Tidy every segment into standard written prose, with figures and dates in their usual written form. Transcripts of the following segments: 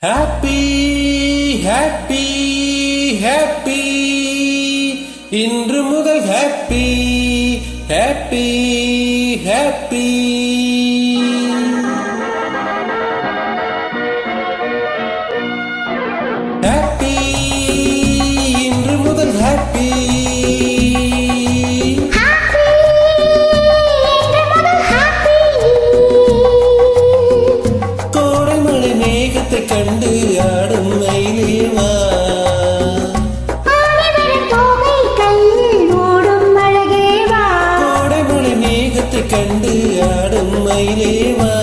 happy happy happy இன்று முதல் happy happy happy happy இன்று முதல் ஹாப்பி கண்டு ஆடும் மயிலேவா கோடைமலை மேகத்தை கண்டு ஆடும் மயிலேவா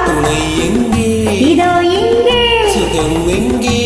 துணை எங்கே சுகம் எங்கே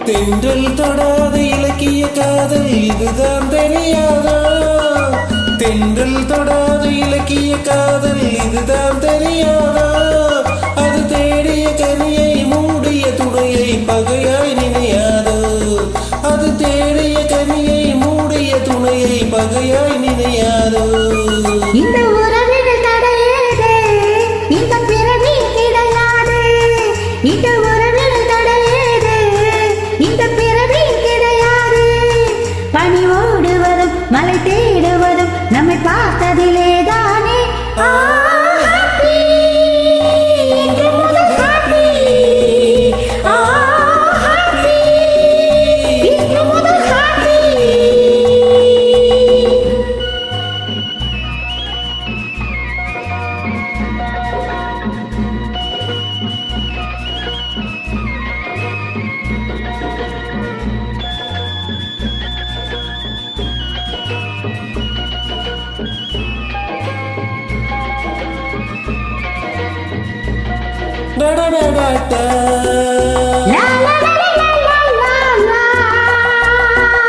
தென்றல் தொடாத இலக்கிய காதல் இதுதான் தெரியாதா தென்றல் தொடாத இலக்கிய காதல் இதுதான் தெரியாதா அது தேடிய கனியை மூடிய துணையை பகையாய் நினையாதோ அது தேடிய கனியை மூடிய துணையை பகையாய் நினையாதோ இந்த உறவில் தடையேது இந்த பிறவி கிடையாது இந்த உறவில் தடையேது இந்த பிறவி கிடையாது பனியோடு வரும் மலை தேடுவதும் நம்மை பார்த்ததிலே தானே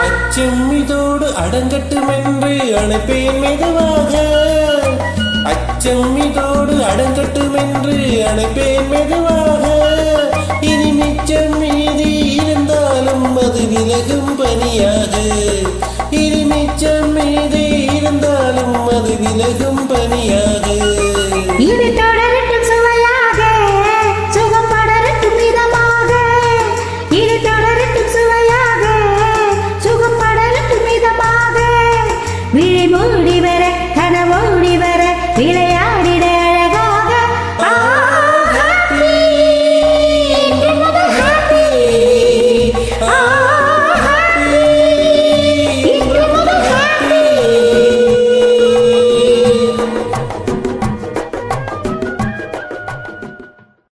அச்சம்மிதோடு அடங்கட்டும் என்று அணைப்பேன் மெதுவாக அச்சம்மிதோடு அடங்கட்டும் என்று அணைப்பேன் மெதுவாக இனி மிச்சம் மீதி இருந்தாலும் அது விலகும் பனியாக இனி மிச்சம் மீதி இருந்தாலும் அது விலகும் பனியாக